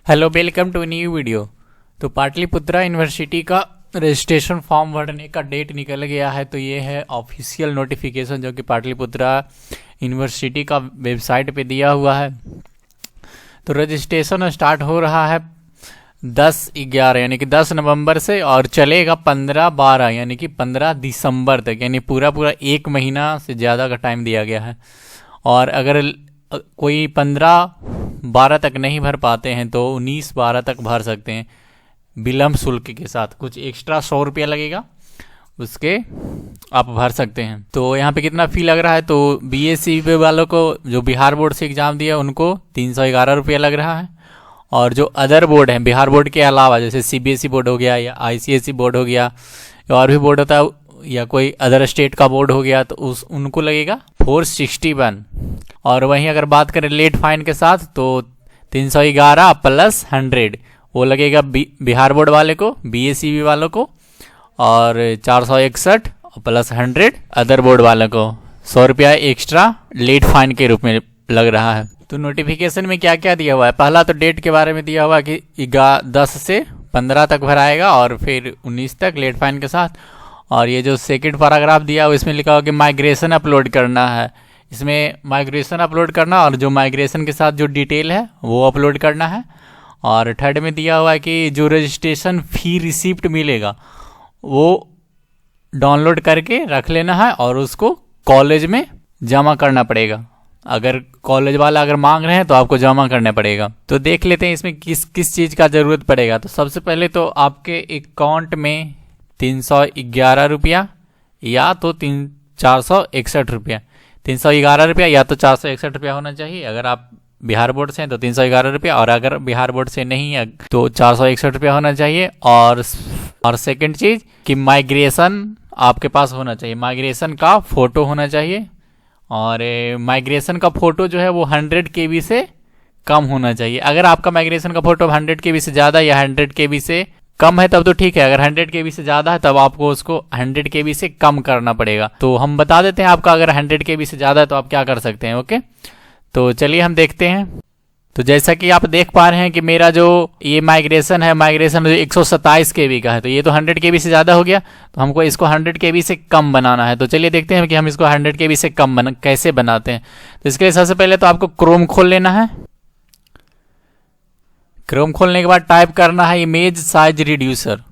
Hello, welcome to new video. तो Pataliputra university का registration form भरने का डेट निकल गया है। तो ये है ऑफिशियल नोटिफिकेशन जो कि पाटलिपुत्रा यूनिवर्सिटी का वेबसाइट पे दिया हुआ है। तो रजिस्ट्रेशन स्टार्ट हो रहा है 10/11 यानी कि 10 नवंबर से और चलेगा 15/12 यानी कि 15 दिसंबर तक, यानी पूरा एक महीना से ज़्यादा का टाइम दिया गया है। और अगर कोई 15/12 तक नहीं भर पाते हैं तो 19/12 तक भर सकते हैं विलम्ब शुल्क के साथ। कुछ एक्स्ट्रा 100 रुपया लगेगा, उसके आप भर सकते हैं। तो यहाँ पे कितना फ़ी लग रहा है, तो BSc वालों को जो बिहार बोर्ड से एग्ज़ाम दिया उनको 311 रुपया लग रहा है। और जो अदर बोर्ड हैं बिहार बोर्ड के अलावा, जैसे CBSE बोर्ड हो गया या ICSE बोर्ड हो गया और भी बोर्ड होता है, या कोई अदर स्टेट का बोर्ड हो गया, तो उनको लगेगा 461। और वहीं अगर बात करें लेट फाइन के साथ तो 311 + 100 वो लगेगा बिहार बोर्ड वाले को, BSc वालों को, और 461 + 100 अदर बोर्ड वालों को 100 रुपया एक्स्ट्रा लेट फाइन के रूप में लग रहा है। तो नोटिफिकेशन में क्या क्या दिया हुआ है, पहला तो डेट के बारे में दिया हुआ है कि 10 से 15 तक भराएगा और फिर 19 तक लेट फाइन के साथ। और ये जो सेकंड पैराग्राफ दिया हुआ इसमें लिखा हुआ कि माइग्रेशन अपलोड करना है। इसमें माइग्रेशन अपलोड करना और जो माइग्रेशन के साथ जो डिटेल है वो अपलोड करना है। और थर्ड में दिया हुआ है कि जो रजिस्ट्रेशन फ़ी रिसिप्ट मिलेगा वो डाउनलोड करके रख लेना है और उसको कॉलेज में जमा करना पड़ेगा। अगर कॉलेज वाला अगर मांग रहे हैं तो आपको जमा करना पड़ेगा। तो देख लेते हैं इसमें किस किस चीज़ का ज़रूरत पड़ेगा। तो सबसे पहले तो आपके अकाउंट में 311 रुपया या तो 461 रुपया, 311 रुपया या तो 461 रुपया होना चाहिए। अगर आप बिहार बोर्ड से हैं तो 311 रुपया, और अगर बिहार बोर्ड से नहीं है तो 461 रुपया होना चाहिए। और सेकंड चीज़ कि माइग्रेशन आपके पास होना चाहिए, माइग्रेशन का फ़ोटो होना चाहिए। और माइग्रेशन का फ़ोटो जो है वो 100 KB से कम होना चाहिए। अगर आपका माइग्रेशन का फ़ोटो 100 KB से ज़्यादा या 100 KB से कम है तब तो ठीक है। अगर 100 KB से ज़्यादा है तब आपको उसको 100 KB से कम करना पड़ेगा। तो हम बता देते हैं आपका अगर 100 KB से ज़्यादा है तो आप क्या कर सकते हैं। ओके, तो चलिए हम देखते हैं। तो जैसा कि आप देख पा रहे हैं कि मेरा जो ये माइग्रेशन है, माइग्रेशन 127 KB का है। तो ये तो 100 KB से ज़्यादा हो गया, तो हमको इसको 100 KB से कम बनाना है। तो चलिए देखते हैं कि हम इसको 100 KB से कम कैसे बनाते हैं। तो इसके लिए सबसे पहले तो आपको क्रोम खोल लेना है। क्रोम खोलने के बाद टाइप करना है image size reducer.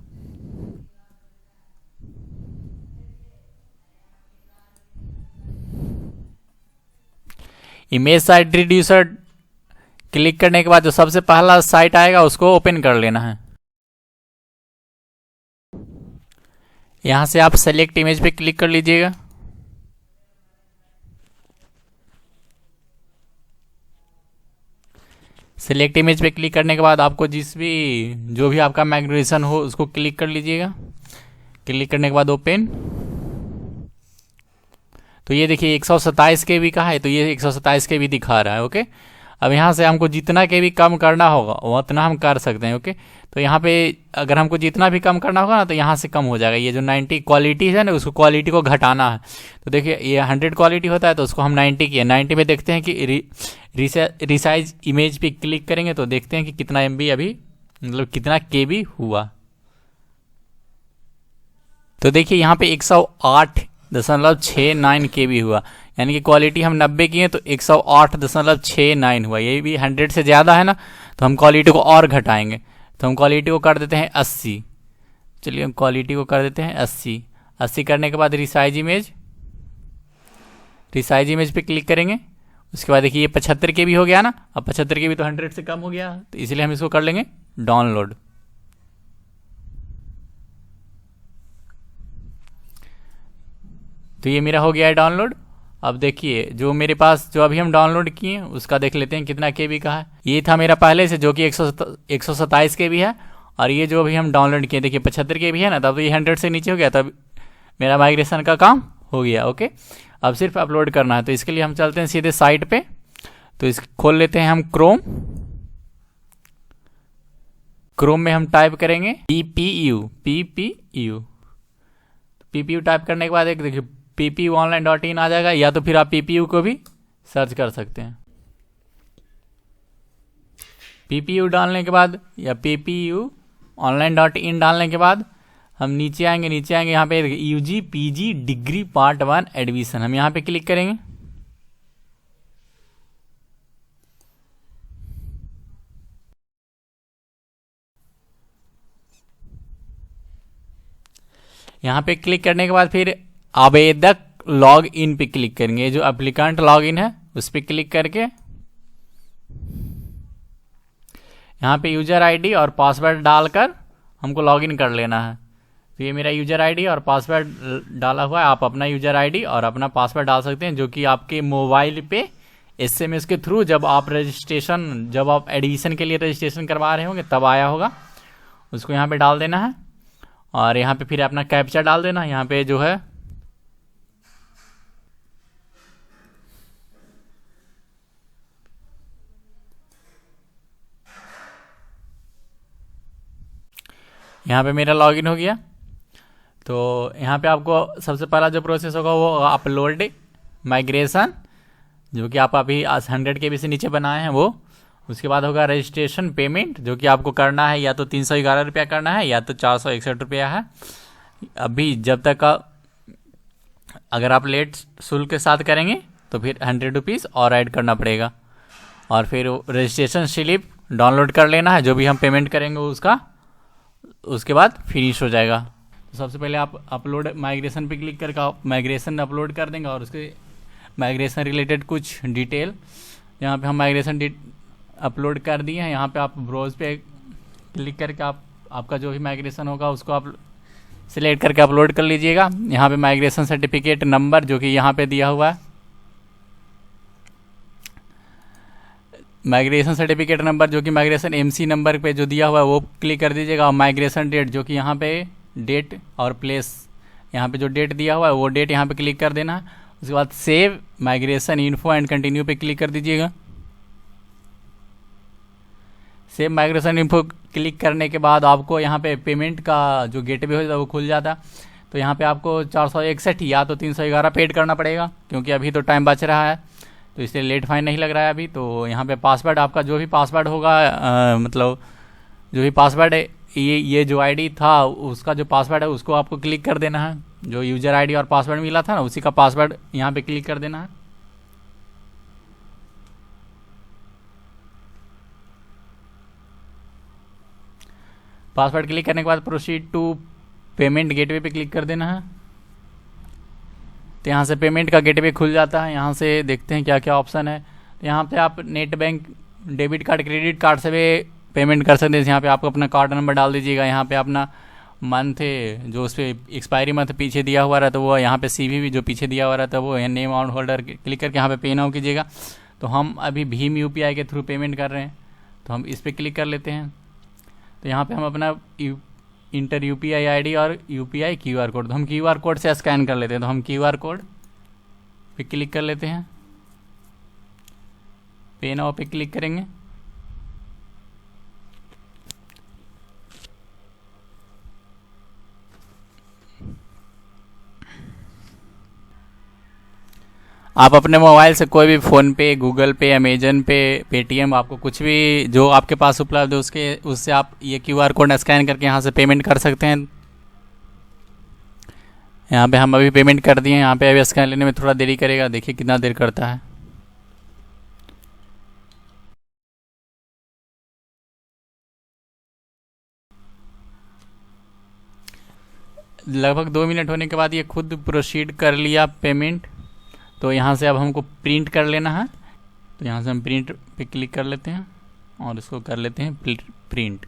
Image size reducer click करने के बाद जो सबसे पहला साइट आएगा उसको ओपन कर लेना है। यहां से आप सेलेक्ट इमेज पे क्लिक कर लीजिएगा। सेलेक्ट इमेज पे क्लिक करने के बाद आपको जो भी आपका माइग्रेशन हो उसको क्लिक कर लीजिएगा। क्लिक करने के बाद ओपन। तो ये देखिए 127 KB का है, तो ये 127 KB दिखा रहा है। ओके, अब यहाँ से हमको जितना KB कम करना होगा उतना हम कर सकते हैं। ओके, तो यहाँ पे अगर हमको जितना भी कम करना होगा ना तो यहाँ से कम हो जाएगा। ये जो 90 क्वालिटी है ना, उसको क्वालिटी को घटाना है। तो देखिए ये 100 क्वालिटी होता है तो उसको हम 90 किए। 90 में देखते हैं कि रिसाइज इमेज पे क्लिक करेंगे तो देखते हैं कि कितना MB अभी, मतलब कितना KB हुआ। तो देखिए यहाँ पे 108.69 KB हुआ, यानी कि क्वालिटी हम 90 की है तो 108.69 हुआ। ये भी 100 से ज़्यादा है ना, तो हम क्वालिटी को और घटाएंगे। तो हम क्वालिटी को कर देते हैं 80। चलिए हम क्वालिटी को कर देते हैं 80 करने के बाद रिसाइज इमेज पे क्लिक करेंगे। उसके बाद देखिए ये 75 KB हो गया ना। अब 75 KB तो 100 से कम हो गया, तो इसलिए हम इसको कर लेंगे डाउनलोड। तो ये मेरा हो गया है डाउनलोड। अब देखिए जो मेरे पास जो अभी हम डाउनलोड किए हैं उसका देख लेते हैं कितना KB का है। ये था मेरा पहले से जो कि 127 KB है। और ये जो अभी हम डाउनलोड किए देखिए 75 KB है ना, तब तो ये 100 से नीचे हो गया, तब मेरा माइग्रेशन का काम हो गया। ओके, अब सिर्फ अपलोड करना है। तो इसके लिए हम चलते हैं सीधे साइट पे। तो इस खोल लेते हैं हम क्रोम में हम टाइप करेंगे PPU टाइप करने के बाद एक देखिए ppuonline.in आ जाएगा, या तो फिर आप PPU को भी सर्च कर सकते हैं। PPU डालने के बाद या PPU online.in डालने के बाद हम नीचे आएंगे यहाँ पे UG PG degree part 1 admission, हम यहाँ पे क्लिक करेंगे। यहाँ पे क्लिक करने के बाद फिर आवेदक लॉग इन पे क्लिक करेंगे, जो एप्लीकेंट लॉग इन है उस पर क्लिक करके यहाँ पे यूजर आईडी और पासवर्ड डालकर हमको लॉग इन कर लेना है। तो ये मेरा यूजर आईडी और पासवर्ड डाला हुआ है, आप अपना यूजर आईडी और अपना पासवर्ड डाल सकते हैं, जो कि आपके मोबाइल पे SMS के थ्रू जब आप एडमिशन के लिए रजिस्ट्रेशन करवा रहे होंगे तब आया होगा, उसको यहाँ पे डाल देना है। और यहाँ पे फिर अपना कैप्चा डाल देना, यहाँ पे जो है यहाँ पे मेरा लॉगिन हो गया। तो यहाँ पे आपको सबसे पहला जो प्रोसेस होगा वो अपलोड माइग्रेशन, जो कि आप अभी 100 KB से नीचे बनाए हैं वो। उसके बाद होगा रजिस्ट्रेशन पेमेंट, जो कि आपको करना है या तो 311 रुपया करना है या तो 461 रुपया है। अभी जब तक अगर आप लेट शुल्क के साथ करेंगे तो फिर 100 रुपीज़ और ऐड करना पड़ेगा। और फिर रजिस्ट्रेशन स्लिप डाउनलोड कर लेना है, जो भी हम पेमेंट करेंगे उसका, उसके बाद फिनिश हो जाएगा। तो सबसे पहले आप अपलोड माइग्रेशन पे क्लिक करके आप माइग्रेशन अपलोड कर देंगे और उसके माइग्रेशन रिलेटेड कुछ डिटेल यहाँ पे हम माइग्रेशन अपलोड कर दिए हैं। यहाँ पे आप ब्राउज पे क्लिक करके आपका जो भी माइग्रेशन होगा उसको आप सिलेक्ट करके अपलोड कर लीजिएगा। यहाँ पे माइग्रेशन सर्टिफिकेट नंबर जो कि यहाँ पे दिया हुआ है, माइग्रेशन सर्टिफिकेट नंबर जो कि माइग्रेशन MC नंबर पे जो दिया हुआ है वो क्लिक कर दीजिएगा। और माइग्रेशन डेट जो कि यहाँ पे डेट और प्लेस, यहाँ पे जो डेट दिया हुआ है वो डेट यहाँ पे क्लिक कर देना है। उसके बाद save migration info and continue पे क्लिक कर दीजिएगा। सेव माइग्रेशन इन्फो क्लिक करने के बाद आपको यहाँ पे पेमेंट का जो गेटवे हो जाता है वो खुल जाता। तो यहाँ पे आपको 461 या तो 311 पेड करना पड़ेगा, क्योंकि अभी तो टाइम बच रहा है, तो इसलिए लेट फाइन नहीं लग रहा है अभी। तो यहाँ पे पासवर्ड आपका जो भी पासवर्ड होगा, मतलब जो भी पासवर्ड है, ये जो आईडी था उसका जो पासवर्ड है उसको आपको क्लिक कर देना है। जो यूजर आईडी और पासवर्ड मिला था ना उसी का पासवर्ड यहाँ पे क्लिक कर देना है। पासवर्ड क्लिक करने के बाद प्रोसीड टू पेमेंट गेटवे पे क्लिक कर देना है। तो यहाँ से पेमेंट का गेटवे खुल जाता है। यहाँ से देखते हैं क्या क्या ऑप्शन है। तो यहाँ पे आप net bank, debit card, credit card से भी पेमेंट कर सकते हैं। यहाँ पे आपको अपना कार्ड नंबर डाल दीजिएगा। यहाँ पे अपना मंथ जो उस पर एक्सपायरी मंथ पीछे दिया हुआ रहता है वो यहाँ पे CVV जो पीछे दिया हुआ रहता है वो नेम अमाउंट होल्डर क्लिक करके यहाँ पे पे नाउ कीजिएगा। तो हम अभी भीम UPI के थ्रू पेमेंट कर रहे हैं तो हम इस पर क्लिक कर लेते हैं। तो यहाँ पे हम अपना इंटर UPI ID और UPI QR कोड, तो हम QR कोड से स्कैन कर लेते हैं। तो हम QR कोड पे क्लिक कर लेते हैं, पे नाउ पे क्लिक करेंगे। आप अपने मोबाइल से कोई भी फ़ोन पे, गूगल पे, अमेजन पे, पेटीएम, आपको कुछ भी जो आपके पास उपलब्ध है उससे आप ये QR कोड स्कैन करके यहाँ से पेमेंट कर सकते हैं। यहाँ पे हम अभी पेमेंट कर दिए हैं। यहाँ पे अभी स्कैन लेने में थोड़ा देरी करेगा, देखिए कितना देर करता है। लगभग 2 मिनट होने के बाद ये खुद प्रोसीड कर लिया पेमेंट। तो यहाँ से अब हमको प्रिंट कर लेना है। तो यहाँ से हम प्रिंट पे क्लिक कर लेते हैं और इसको कर लेते हैं प्रिंट।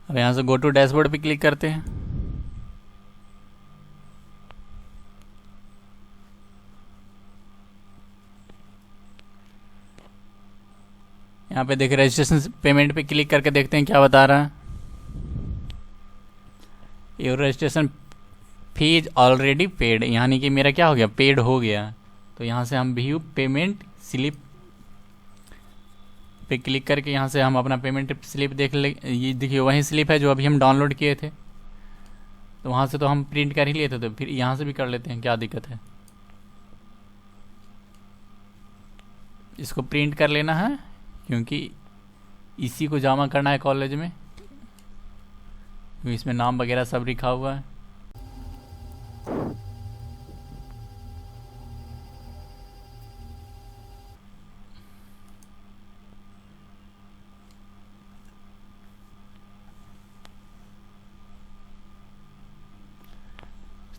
अब यहाँ से गो टू डैशबोर्ड पे क्लिक करते हैं। यहाँ पे देखिए रजिस्ट्रेशन पेमेंट पे क्लिक करके देखते हैं क्या बता रहा है। Your registration fees already paid, यानी कि मेरा क्या हो गया, पेड हो गया। तो यहाँ से हम व्यू पेमेंट स्लिप पे क्लिक करके यहाँ से हम अपना पेमेंट स्लिप देख ले। ये देखिए वही स्लिप है जो अभी हम डाउनलोड किए थे, तो वहाँ से तो हम प्रिंट कर ही लिए थे, तो फिर यहाँ से भी कर लेते हैं, क्या दिक्कत है। इसको प्रिंट कर लेना है क्योंकि इसी को जमा करना है कॉलेज में, क्योंकि इसमें नाम वगैरह सब लिखा हुआ है।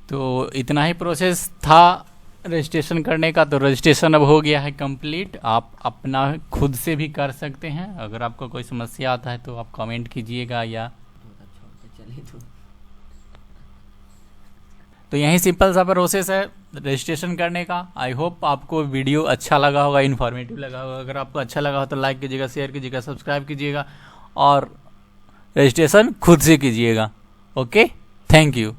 तो इतना ही प्रोसेस था रजिस्ट्रेशन करने का। तो रजिस्ट्रेशन अब हो गया है कंप्लीट। आप अपना खुद से भी कर सकते हैं। अगर आपको कोई समस्या आता है तो आप कमेंट कीजिएगा या तो यही सिंपल सा प्रोसेस है रजिस्ट्रेशन करने का। आई होप आपको वीडियो अच्छा लगा होगा, इन्फॉर्मेटिव लगा होगा। अगर आपको अच्छा लगा हो तो लाइक कीजिएगा, शेयर कीजिएगा, सब्सक्राइब कीजिएगा और रजिस्ट्रेशन खुद से कीजिएगा। Okay, thank you.